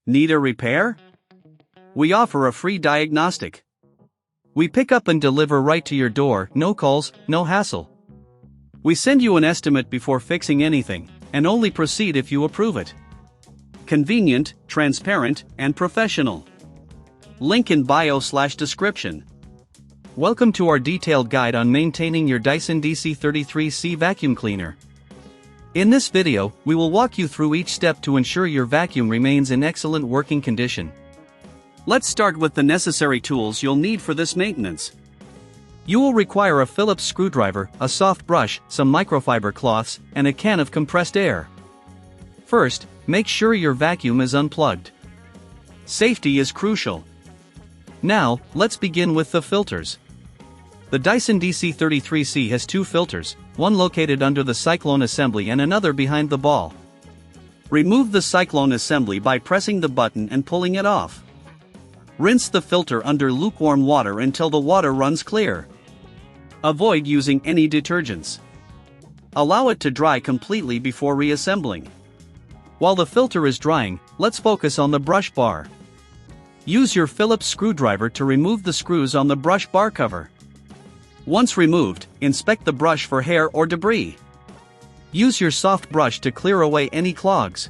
Need a repair? We offer a free diagnostic. We pick up and deliver right to your door, no calls, no hassle. We send you an estimate before fixing anything, and only proceed if you approve it. Convenient, transparent, and professional. Link in bio/description. Welcome to our detailed guide on maintaining your Dyson DC33C vacuum cleaner. In this video, we will walk you through each step to ensure your vacuum remains in excellent working condition. Let's start with the necessary tools you'll need for this maintenance. You will require a Phillips screwdriver, a soft brush, some microfiber cloths, and a can of compressed air. First, make sure your vacuum is unplugged. Safety is crucial. Now, let's begin with the filters. The Dyson DC33C has two filters, one located under the cyclone assembly and another behind the ball. Remove the cyclone assembly by pressing the button and pulling it off. Rinse the filter under lukewarm water until the water runs clear. Avoid using any detergents. Allow it to dry completely before reassembling. While the filter is drying, let's focus on the brush bar. Use your Phillips screwdriver to remove the screws on the brush bar cover. Once removed, inspect the brush for hair or debris. Use your soft brush to clear away any clogs.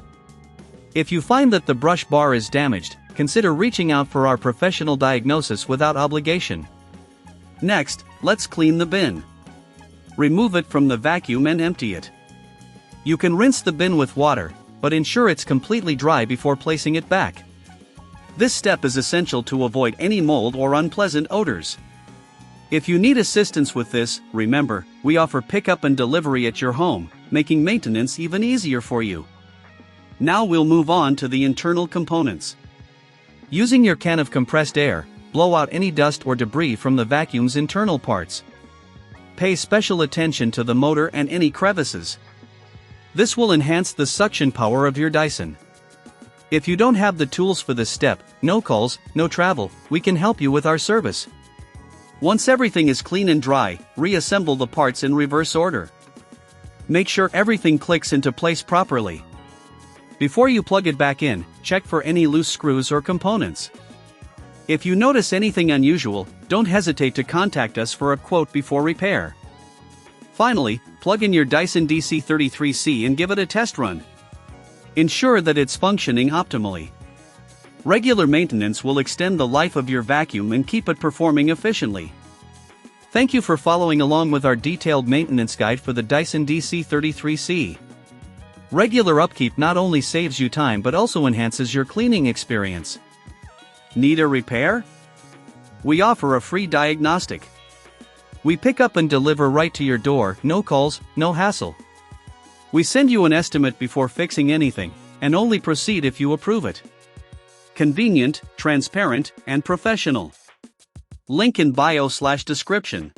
If you find that the brush bar is damaged, consider reaching out for our professional diagnosis without obligation. Next, let's clean the bin. Remove it from the vacuum and empty it. You can rinse the bin with water, but ensure it's completely dry before placing it back. This step is essential to avoid any mold or unpleasant odors. If you need assistance with this, remember, we offer pickup and delivery at your home, making maintenance even easier for you. Now we'll move on to the internal components. Using your can of compressed air, blow out any dust or debris from the vacuum's internal parts. Pay special attention to the motor and any crevices. This will enhance the suction power of your Dyson. If you don't have the tools for this step, no calls, no travel, we can help you with our service. Once everything is clean and dry, reassemble the parts in reverse order. Make sure everything clicks into place properly. Before you plug it back in, check for any loose screws or components. If you notice anything unusual, don't hesitate to contact us for a quote before repair. Finally, plug in your Dyson DC33C and give it a test run. Ensure that it's functioning optimally. Regular maintenance will extend the life of your vacuum and keep it performing efficiently. Thank you for following along with our detailed maintenance guide for the Dyson DC33C. Regular upkeep not only saves you time but also enhances your cleaning experience. Need a repair? We offer a free diagnostic. We pick up and deliver right to your door, no calls, no hassle. We send you an estimate before fixing anything, and only proceed if you approve it. Convenient, transparent, and professional. Link in bio/description.